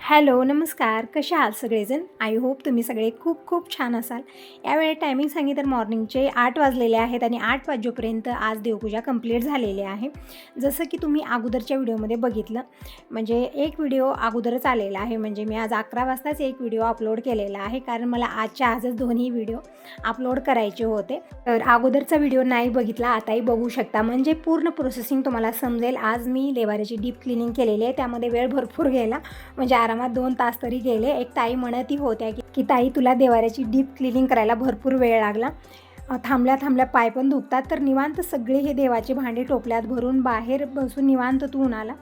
Hello, नमस्कार. कसे आहात सगळेजण? आय होप तुम्ही सगळे खूप खूप छान असाल. यावेळी टायमिंग सांगितलं तर मॉर्निंगचे 8 वाजलेले आहेत आणि 8 वाजेपर्यंत आज देवपूजा कंप्लीट झालेली आहे. जसं की तुम्ही अगोदरच्या व्हिडिओमध्ये बघितलं, म्हणजे एक व्हिडिओ अगोदरच आलेला आहे. म्हणजे मी आज 11 वाजताच एक व्हिडिओ अपलोड केलेला आहे, कारण मला आजच्या आजच दोन्ही व्हिडिओ अपलोड करायचे होते. तर अगोदरचा व्हिडिओ नाही बघितला, आताही बघू शकता. म्हणजे पूर्ण प्रोसेसिंग तुम्हाला समजेल. आज मी देवाऱ्याची डीप क्लिनिंग केलेली आहे. त्यामध्ये वेळ भरपूर गेला, म्हणजे आरामात 2 तास तरी गेले. एक ताई म्हणतही होत्या की ताई तुला देवाऱ्याची डीप क्लिनिंग करायला भरपूर वेळ लागला, थांबल्या थांबल्या पाय पण दुखतात. तर निवांत सगळे हे देवाचे भांडे टोपल्यात भरून बाहेर बसून निवांत तू उन्हाला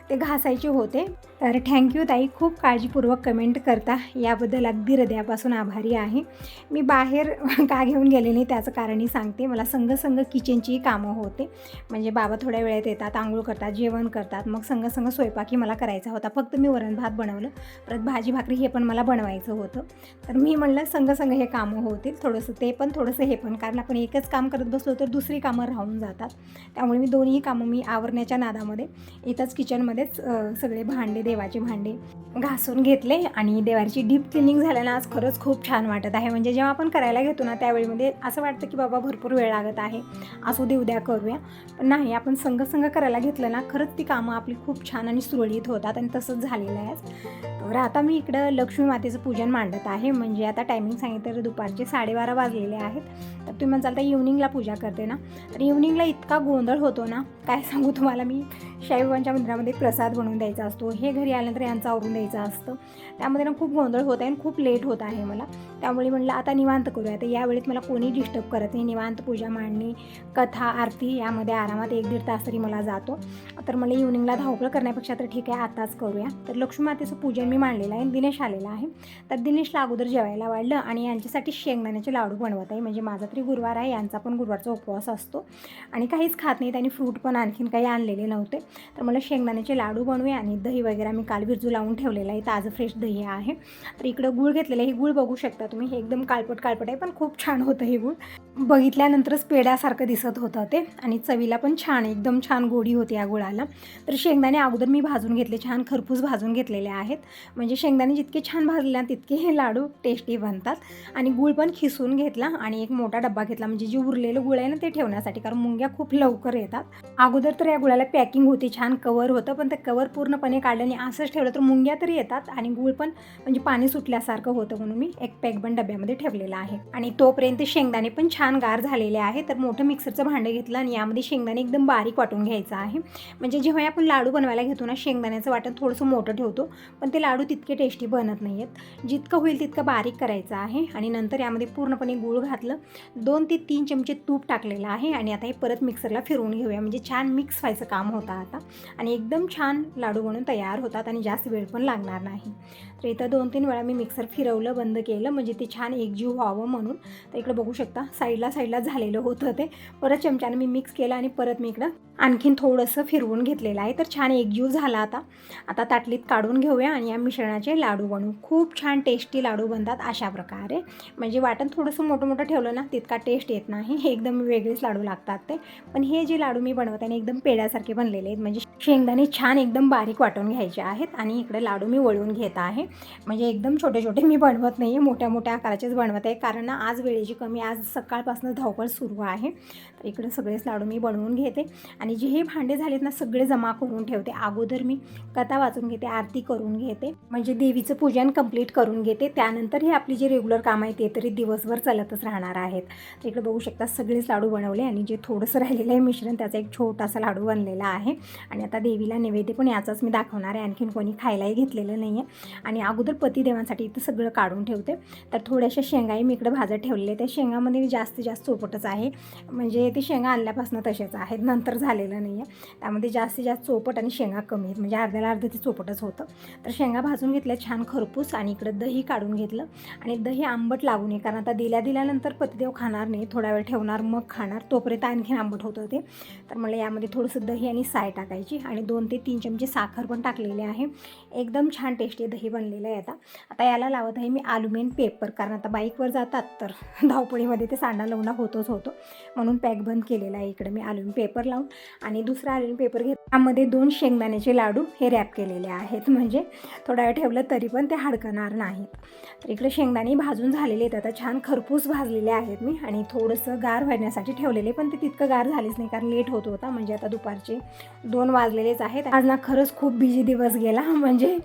ते घासायचे होते. तर थँक्यू ताई, खूप काळजीपूर्वक कमेंट करता, याबद्दल अगदी हृदयापासून आभारी आहे. मी बाहेर का घेऊन गेले नाही त्याचं कारणही सांगते. मला संग किचनचीही कामं होते. म्हणजे बाबा थोड्या वेळेत येतात, आंघोळ करतात, जेवण करतात, मग संग स्वयंपाकही मला करायचा होता. फक्त मी वरण भात बनवलं, परत भाजी भाकरी हे पण मला बनवायचं होतं. तर मी म्हणलं संग हे कामं होतील, थोडंसं ते पण थोडंसं हे पण, कारण आपण एकच काम करत बसलो तर दुसरी कामं राहून जातात. त्यामुळे मी दोन्ही कामं मी आवरण्याच्या नादामध्ये इथंच किचनमध्येच सगळे भांडे, देवाचे भांडे घासून घेतले. आणि देवाची डीप क्लिनिंग झाल्यानं आज खरंच खूप छान वाटत आहे. म्हणजे जेव्हा आपण करायला घेतो ना, त्यावेळीमध्ये असं वाटतं की बाबा भरपूर वेळ लागत आहे, असू दे उद्या करूया. पण नाही, आपण संग करायला घेतलं ना, खरंच ती कामं आपली खूप छान आणि सुरळीत होतात. आणि तसंच झालेलं आहे. तर आता मी इकडं लक्ष्मी मातेचं पूजन मांडत आहे. म्हणजे आता टायमिंग सांगितलं तर दुपारचे 12:30 वाजलेले आहेत. तर तुम्ही म्हणसाल तर इव्हनिंगला पूजा करते ना, तर इव्हनिंगला इतका गोंधळ होतो ना, काय सांगू तुम्हाला. मी साईबाबांच्या मंदिरामध्ये प्रसाद बनवून द्यायचा असतो, हे घरी आल्यानंतर यांचं आवरून द्यायचं असतं. त्यामध्ये ना खूप गोंधळ होत आहे आणि खूप लेट होत आहे मला. त्यामुळे म्हटलं आता निवांत करूया. तर यावेळेत मला कोणी डिस्टर्ब करत नाही. निवांत पूजा मांडणी, कथा, आरती यामध्ये आरामात 1-1.5 तास तरी मला जातो. तर मला इव्हनिंगला धावपळ करण्यापेक्षा तर ठीक आहे, आताच करूया. तर लक्ष्मी मातेचं पूजन मी मांडलेलं आहे. दिनेश आलेला आहे. तर दिनेशला अगोदर जेवायला वाढलं आणि यांच्यासाठी शेंगदाण्याचे लाडू बनवत आहे. म्हणजे माझा तरी गुरुवार आहे, यांचा पण गुरुवारचा उपवास असतो आणि काहीच खात नाही. त्यांनी फ्रूट पण आणखीन काही आणलेले नव्हते. तर मला शेंगदाण्याचे लाडू बनवूया. आणि दही वगैरे मी काल भिजू लावून ठेवलेलं आहे, ताजं फ्रेश दही आहे. तर इकडं गूळ घेतलेलं आहे. हे गूळ बघू शकता तुम्ही, हे एकदम काळपट आहे, पण खूप छान होतं हे गूळ. बघितल्यानंतरच पेड्यासारखं दिसत होतं ते, आणि चवीला पण छान, एकदम छान गोडी होती या गुळाला. तर शेंगदाणे अगोदर मी भाजून घेतले, छान खरपूस भाजून घेतलेले आहेत. म्हणजे शेंगदाणे जितके छान भाजले ना, तितके हे लाडू टेस्टी बनतात. आणि गूळ पण खिसून घेतला आणि एक मोठा डब्बा घेतला, म्हणजे जे उरलेलं गुळ आहे ना ते ठेवण्यासाठी, कारण मुंग्या खूप लवकर येतात. अगोदर तर या गुळाला पॅकिंग होती, छान कवर होतं, पण ते कवर पूर्णपणे काढलं आणि असंच ठेवलं तर मुंग्या तरी येतात आणि गूळ पण म्हणजे पाणी सुटल्यासारखं होतं, म्हणून मी एक पॅक पण डब्यामध्ये ठेवलेला आहे. आणि तोपर्यंत शेंगदाणे पण छान गार झालेले आहे. तर मोठं मिक्सरचं भांडं घेतलं आणि यामध्ये शेंगदाणे एकदम बारीक वाटून घ्यायचं आहे. म्हणजे जेव्हा आपण लाडू बनवायला घेतो ना, शेंगदाण्याचं वाटण थोडंसं मोठं ठेवतो, पण ते लाडू तितके टेस्टी बनत नाही आहेत. जितकं होईल तितकं बारीक करायचं आहे. आणि नंतर यामध्ये पूर्णपणे गूळ घातलं, 2 ते 3 चमचे तूप टाकलेलं आहे. आणि आता हे परत मिक्सरला फिरवून घेऊया, म्हणजे छान मिक्स व्हायचं काम होतं आता. आणि एकदम छान लाडू बनून तयार होतात आणि जास्त वेळ पण लागणार नाही. तर इथं 2-3 वेळा मी मिक्सर फिरवलं, बंद केलं, म्हणजे ते छान एकजीव व्हावं म्हणून. तर इकडं बघू शकता साईडला झालेलं होतं ते. परत चमच्यानं मी मिक्स केलं आणि परत मी इकडं आणखीन थोडंसं फिरवून घेतलेलं आहे. तर छान एकजीव झाला आता ताटलीत काढून घेऊया आणि या मिश्रणाचे लाडू बनवू. खूप छान टेस्टी लाडू बनतात अशा प्रकारे. म्हणजे वाटण थोडंसं मोठं ठेवलं ना, तितका टेस्ट येत नाही, एकदम वेगळेच लाडू लागतात ते. पण हे जे लाडू मी बनवते आणि एकदम पेड्यासारखे बनलेले आहेत. म्हणजे शेंगदाणे छान एकदम बारीक वाटून घ्यायचे आहेत. आणि इकडे लाडू मी वळून घेत आहे. म्हणजे एकदम छोटे मी बनवत नाही आहे, मोठ्या आकाराचेच बनवत आहे, कारण आज वेळेची कमी, आज सकाळपासून धावपळ सुरू आहे. तर इकडे सगळेच लाडू मी बनवून घेते. आणि जे हे भांडे झालेत ना, सगळे जमा करून ठेवते. अगोदर मी कथा वाचून घेते, आरती करून घेते, म्हणजे देवीचं पूजन कंप्लीट करून घेते. त्यानंतर हे आपली जे रेग्युलर काम आहे ते तरी दिवसभर चालतच राहणार आहेत. तर इकडे बघू शकता सगळेच लाडू बनवले. आणि जे थोडंसं राहिलेलं आहे मिश्रण, त्याचा एक छोटासा लाडू बनलेला आहे. आणि आता देवीला नैवेद्य पण याचाच मी दाखवणार आहे, आणखीन कोणी खायलाही घेतलेलं नाही आहे. आणि अगोदर पतिदेवांसाठी इथं सगळं काढून ठेवते. तर थोड्याशा शेंगाही मी इकडे भाजत ठेवलेल्या. त्या शेंगामध्ये जास्तीत जास्त चोपटच आहे, म्हणजे ते शेंगा आणल्यापासून तसेच आहेत, नंतर झालेलं नाही आहे. त्यामध्ये जास्तीत जास्त चोपट आणि शेंगा कमी आहेत, म्हणजे अर्ध्याला अर्ध ते चोपटच होतं. तर शेंगा भाजून घेतल्या छान खरपूस. आणि इकडं दही काढून घेतलं. आणि दही आंबट लागू नये, कारण आता दिल्यानंतर पतिदेव खाणार नाही, थोडा वेळ ठेवणार मग खाणार, तोपर्यंत आणखीन आंबट होतं ते. तर मला यामध्ये थोडंसं दही आणि साय टाकायची. आणि 2 ते 3 चमचे साखर पण टाकलेले आहे. एकदम छान टेस्टी दही बनलेलं आहे. आता याला लावत आहे मी ॲल्युमिनियम पेपर, कारण आता बाईकवर जातात तर धावपळीमध्ये ते सांडा लवणा होतोच होतो, म्हणून पॅक बंद केलेला आहे. इकडे मी अल्युमिनियम पेपर लावून आणि दुसरा अल्युमिनियम पेपर घेत त्यामध्ये 2 शेंगदाण्याचे लाडू हे रॅप केलेले आहेत, म्हणजे थोडा वेळ ठेवलं तरी पण ते हडकणार नाहीत. तर इकडे शेंगदाणे भाजून झालेले आहेत, आता छान खरपूस भाजलेले आहेत मी, आणि थोडंसं गार होण्यासाठी ठेवलेले, पण ते तितकं गार झालेच नाही कारण लेट होत होता. म्हणजे आता दुपारचे 2 वाजलेलेच आहेत. आज ना खरंच खूप बिझी दिवस गेला, म्हणजे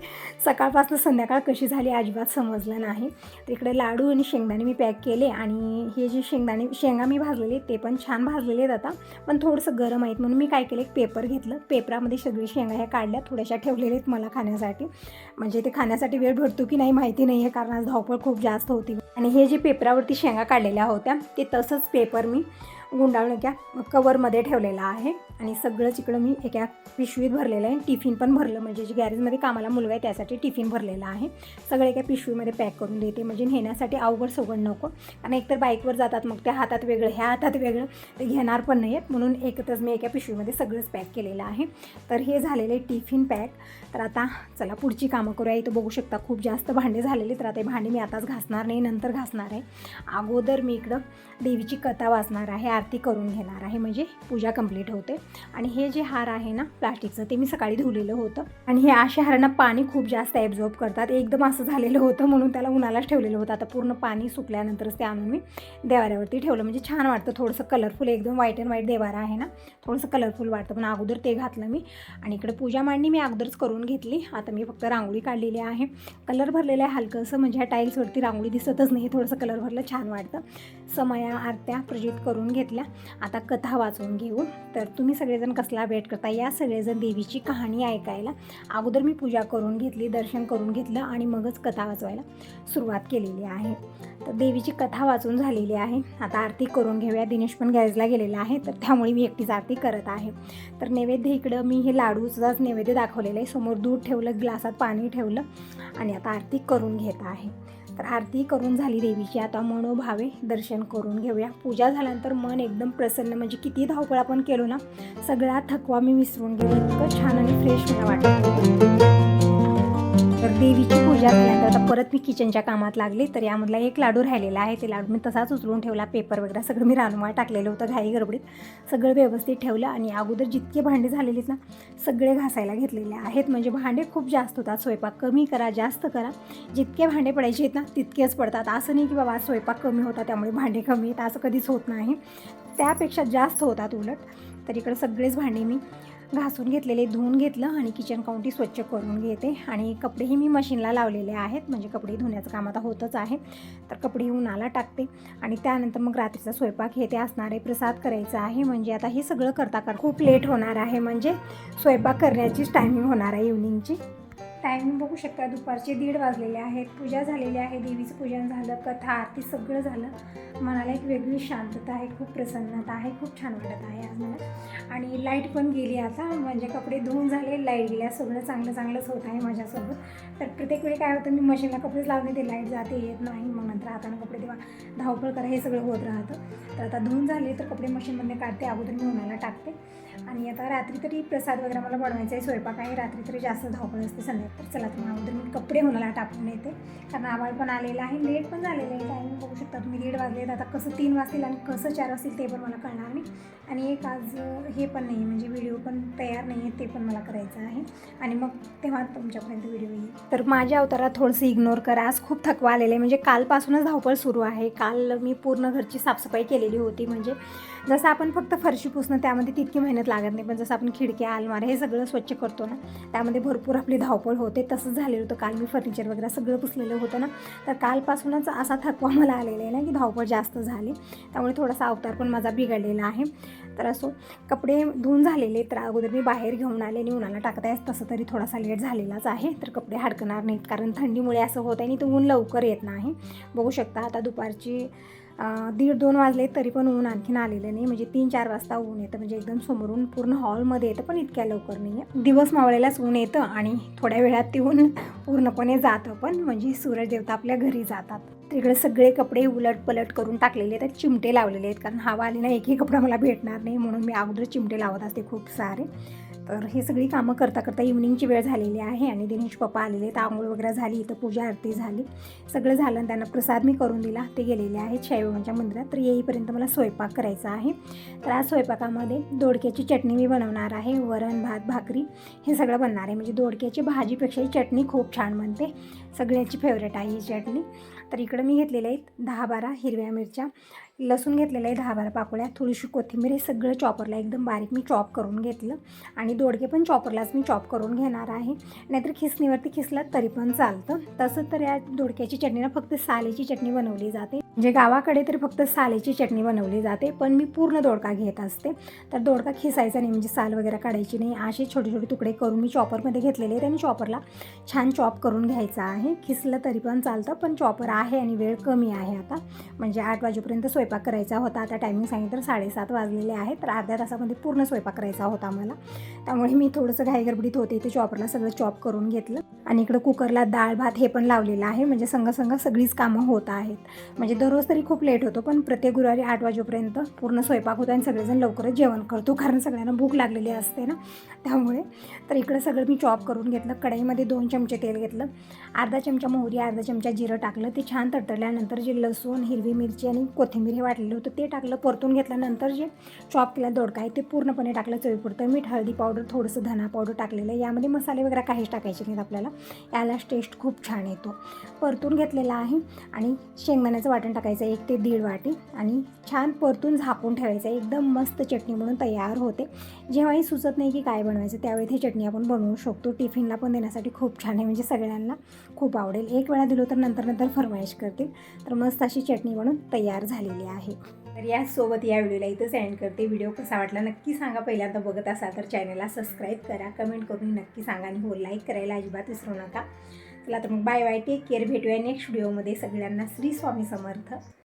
सकाळपासून संध्याकाळ कशी झाली अजिबात समजलं नाही. तर इकडे लाडू आणि शेंगदाणे मी पॅक केले, आणि हे जे शेंगा मी भाजलेले ते पण छान भाजलेले आहेत आता, पण थोडंसं गरम आहेत म्हणून मी काय केलं, एक पेपर घेतलं, पेपरामध्ये सगळी शेंगा ह्या काढल्या, थोड्याशा ठेवलेल्या आहेत मला खाण्यासाठी. म्हणजे ते खाण्यासाठी वेळ भेटतो की नाही माहिती नाही आहे, कारण आज धावपळ खूप जास्त होती. आणि हे जे पेपरावरती शेंगा काढलेल्या होत्या ते तसंच पेपर मी गुंडाळून एका कवरमध्ये ठेवलेला आहे, आणि सगळंच इकडं मी एका पिशवीत भरलेलं आहे. टिफिन पण भरलं, म्हणजे जे गॅरेजमध्ये कामाला मुलगा आहे त्यासाठी टिफिन भरलेला आहे. सगळं एका पिशवीमध्ये पॅक करून देते, म्हणजे नेण्यासाठी अवघड सवड नको, कारण एकतर बाईकवर जातात मग त्या हातात वेगळं ह्या हातात वेगळं ते घेणार पण नाही आहेत, म्हणून एकत्रच मी एका पिशवीमध्ये सगळंच पॅक केलेलं आहे. तर हे झालेले टिफिन पॅक. तर आता चला पुढची कामं करूया. इथं बघू शकता खूप जास्त भांडे झालेले, तर आता हे भांडे मी आताच घासणार नाही, नंतर घासणार आहे. अगोदर मी इकडं देवीची कथा वाचणार आहे, आरती करून घेणार आहे, म्हणजे पूजा कंप्लीट होते. आणि हे जे हार आहे ना प्लास्टिकचं ते मी सकाळी धुलेलं होतं, आणि हे अशा हारांना पाणी खूप जास्त ॲब्झॉर्ब करतात. एकदम असं झालेलं होतं म्हणून त्याला उन्हालाच ठेवलेलं होतं. आता पूर्ण पाणी सुकल्यानंतरच ते आणून मी देवाऱ्यावरती ठेवलं, म्हणजे छान वाटतं, थोडंसं कलरफुल, एकदम व्हाईट अँड व्हाईट देवारा आहे ना, थोडंसं कलरफुल वाटतं. पण अगोदर ते घातलं मी, आणि इकडे पूजा मांडणी मी अगोदरच करून घेतली. आता मी फक्त रांगोळी काढलेली आहे, कलर भरलेलं आहे हलकंसं, म्हणजे ह्या टाईल्सवरती रांगोळी दिसतच नाही, थोडंसं कलर भरलं छान वाटतं. समया आरत्या प्रज्वलित करून घेतल्या, आता कथा वाचून घेऊ. तर तुम्ही सगळेजण कसला वेट करता, या सगळेजण देवीची कहाणी ऐकायला. अगोदर मी पूजा करून घेतली, दर्शन करून घेतलं, आणि मगच कथा वाचवायला सुरुवात केलेली आहे. तर देवीची कथा वाचून झालेली आहे, आता आरती करून घेऊया. दिनेश पण गॅरेजला गेलेला आहे, तर त्यामुळे मी एकटीच आरती करत आहे. तर नैवेद्य इकडं मी हे लाडूचाच नैवेद्य दाखवलेलं आहे, समोर दूध ठेवलं, ग्लासात पाणी ठेवलं, आणि आता आरती करून घेत आहे. तर आरती करून झाली देवीची, आता मनोभावे दर्शन करून घेऊया. पूजा झाल्यानंतर मन एकदम प्रसन्न, म्हणजे किती धावपळ आपण केलो ना, सगळा थकवा मी विसरून गेलो, इतकं छान आणि फ्रेश मला वाटतं. तर देवीची पूजा झाल्यानंतर आता परत मी किचनच्या कामात लागले. तर यामधला एक लाडू राहिलेला आहे, ते लाडू मी तसाच उचलून ठेवला, पेपर वगैरे सगळं मी रानमाळ टाकलेलं होतं घाई गडबडीत, सगळं व्यवस्थित ठेवलं. आणि अगोदर जितके भांडे झालेले ना सगळे घासायला घेतलेले आहेत, म्हणजे भांडे खूप जास्त होतात. स्वयंपाक कमी करा जास्त करा, जितके भांडे पडायचे आहेत ना तितकेच पडतात. असं नाही की बाबा स्वयंपाक कमी होता त्यामुळे भांडे कमी आहेत, असं कधीच होत नाही, त्यापेक्षा जास्त होतात उलट. तर इकडे सगळेच भांडे मी घासून घेतलेले, धुवून घेतलं, आणि किचन काउंटी स्वच्छ करून घेते. आणि कपडेही मी मशीनला लावलेले आहेत, म्हणजे कपडे धुण्याचं काम आता होतच आहे. तर कपडे उन्हाला टाकते, आणि त्यानंतर मग रात्रीचा स्वयंपाक हे ते असणार आहे, प्रसाद करायचा आहे. म्हणजे आता हे सगळं करता खूप लेट होणार आहे, म्हणजे स्वयंपाक करण्याचीच टायमिंग होणार आहे इव्हनिंगची. टायमिंग बघू शकता, दुपारचे 1:30 वाजलेले आहेत. पूजा झालेली आहे, देवीचं पूजन झालं, कथा आरती सगळं झालं. मनाला एक वेगळी शांतता आहे, खूप प्रसन्नता आहे, खूप छान वाटत आहे आज मला. आणि लाईट पण गेली आता, म्हणजे कपडे धुवून झाले, लाईट गेल्या, सगळं चांगलंच होत आहे माझ्यासोबत. तर प्रत्येक वेळी काय होतं, मी मशीनला कपडेच लावणे, ते लाईट जाते येत नाही, मग नंतर हाताने कपडे तेव्हा धावपळ करा, हे सगळं होत राहतं. तर आता धुवून झाले तर कपडे मशीनमधून काढते, अगोदर मी उन्हाला टाकते. आणि आता रात्री तरी प्रसाद वगैरे मला बनवायचा आहे, स्वयंपाक आहे, रात्री तरी जास्त धावपळ असते संध्याकाळी. तर चला तुम्ही अगोदर मी कपडे उन्हाला टाकून येते, कारण आवाज पण आलेला आहे, लेट पण झालेलं आहे. टायमिंग बघू शकता तुम्ही, 1:30 वाजले. आता कसं 3 वाजतील आणि कसं 4 वाजतील ते पण मला कळणार नाही. आणि एक आज हे पण नाही, म्हणजे व्हिडिओ पण तयार नाही आहे, ते पण मला करायचं आहे, आणि मग तेव्हा तुमच्यापर्यंत व्हिडिओ येईल. तर माझ्या अवतारात थोडंसं इग्नोर करा, आज खूप थकवा आलेलं आहे, म्हणजे कालपासूनच धावपळ सुरू आहे. काल मी पूर्ण घरची साफसफाई केलेली होती, म्हणजे जसं आपण फक्त फरशी पुसणं त्यामध्ये तितकी मेहनत लागत नाही, पण जसं आपण खिडक्या अलमाऱ्या हे सगळं स्वच्छ करतो ना, त्यामध्ये भरपूर आपली धावपळ होते. तसंच झालेलं होतं काल, मी फर्निचर वगैरे सगळं पुसलेलं होतं ना, तर कालपासूनच असा थकवा मला आलेला आहे ना की धावपळ जास्त झाली, त्यामुळे थोडासा अवतार पण माझा बिघडलेला आहे. तर असो, कपडे धुवून झालेले, तर अगोदर मी बाहेर घेऊन आले आणि उन्हाला टाकता येत, तसं तरी थोडासा लेट झालेलाच आहे. तर कपडे हडकणार नाहीत, कारण थंडीमुळे असं होत आहे आणि तो ऊन लवकर येत नाही. बघू शकता आता दुपारची 1:30-2 वाजले तरी पण ऊन आणखीन आलेलं नाही, म्हणजे 3-4 वाजता ऊन येतं, म्हणजे एकदम समोरून पूर्ण हॉलमध्ये येतं, पण इतक्या लवकर नाही आहे. दिवस मावळेलाच ऊन येतं आणि थोड्या वेळात ते ऊन पूर्णपणे जातं पण, म्हणजे सूर्यदेवता आपल्या घरी जातात. तर इकडे सगळे कपडे उलटपलट करून टाकलेले आहेत, चिमटे लावलेले आहेत, कारण हवा आली ना एकही कपडा मला भेटणार नाही, म्हणून मी अगोदर चिमटे लावत असते खूप सारे. तर हे सगळी कामं करता करता इव्हनिंगची वेळ झालेली आहे आणि दिनेश पप्पा आलेले आहेत. आंघोळ वगैरे झाली, इथं पूजा आरती झाली, सगळं झालं. त्यांना प्रसाद मी करून दिला, ते गेलेले आहेत शाईबाबांच्या मंदिरात. तर येईपर्यंत मला स्वयंपाक करायचा आहे. तर आज स्वयंपाकामध्ये दोडक्याची चटणी मी बनवणार आहे. वरण, भात, भाकरी हे सगळं बनणार आहे. म्हणजे दोडक्याची भाजीपेक्षा ही चटणी खूप छान बनते, सगळ्यांची फेवरेट आहे ही चटणी. तर इकडं मी घेतलेले आहेत 10-12 हिरव्या मिरच्या, लसूण घेतलेलं आहे 10-12 पाकळ्या, थोडीशी कोथिंबीर, हे सगळं चॉपरला एकदम बारीक मी चॉप करून घेतलं. आणि दोडके पण चॉपरलाच मी चॉप करून घेणार आहे, नाहीतर खिसणीवरती खिसलं तरी पण चालतं. तसं तर या दोडक्याची चटणीला फक्त सालेची चटणी बनवली जाते, म्हणजे गावाकडे तर फक्त सालेची चटणी बनवली जाते, पण मी पूर्ण दोडका घेत असते. तर दोडका खिसायचा नाही, म्हणजे साल वगैरे काढायची नाही, असे छोटे छोटे तुकडे करून मी चॉपरमध्ये घेतलेले आहेत आणि चॉपरला छान चॉप करून घ्यायचा आहे. खिसलं तरी पण चालतं, पण चॉपर आहे आणि वेळ कमी आहे आता, म्हणजे 8 वाजेपर्यंत स्वयंपाक करायचा होता. आता टायमिंग सांगितलं तर 7:30 वाजलेले आहेत, तर अर्ध्या तासामध्ये पूर्ण स्वयंपाक करायचा होता मला, त्यामुळे मी थोडंसं घाईगडबडीत होते. ते चॉपरला सगळं चॉप करून घेतलं आणि इकडं कुकरला डाळ भात हे पण लावलेलं आहे, म्हणजे संग सगळीच कामं होत आहेत. म्हणजे दररोज तरी खूप लेट होतो, पण प्रत्येक गुरुवारी 8 वाजेपर्यंत पूर्ण स्वयंपाक होतो आणि सगळेजण लवकरच जेवण करतो, कारण सगळ्यांना भूक लागलेली असते ना, त्यामुळे. तर इकडं सगळं मी चॉप करून घेतलं. कढईमध्ये 2 चमचे तेल घेतलं, अर्धा चमचा मोहरी, अर्धा चमचा जिरं टाकलं. ते छान तडतडल्यानंतर जे लसूण, हिरवी मिरची आणि कोथिंबीर हे वाटलेलं होतं ते टाकलं. परतून घेतल्यानंतर जे चॉप केलेला दोडका आहे ते पूर्णपणे टाकलं. चवीपुरतं मीठ, हळदी पावडर, थोडंसं धना पावडर टाकलेलं आहे. यामध्ये मसाले वगैरे काहीच टाकायचे नाहीत आपल्याला, यालाच टेस्ट खूप छान येतो. परतून घेतलेला आहे आणि शेंगदाण्याचं वाटण टाकायचं 1 ते 1.5 वाटी आणि छान परतून झाकून ठेवायचं. एकदम मस्त चटणी म्हणून तयार होते. जेव्हाही सुचत नाही की काय बनवायचं त्यावेळी ही चटणी आपण बनवू शकतो. टिफिनला पण देण्यासाठी खूप छान आहे, म्हणजे सगळ्यांना खूप आवडेल. एक वेळा दिलो तर नंतर फरमाईश करतील. तर मस्त अशी चटणी बनून तयार झालेली आहे. तर यासोबत या व्हिडिओला इथंच एंड करते. व्हिडिओ कसा वाटला नक्की सांगा. पहिल्यांदा बघत असाल तर चॅनलला सबस्क्राईब करा, कमेंट करून नक्की सांगा आणि हो लाईक करायला अजिबात विसरू नका. चला तर मग बाय बाय, टेक केअर. भेटूया नेक्स्ट व्हिडिओमध्ये. सगळ्यांना श्री स्वामी समर्थ.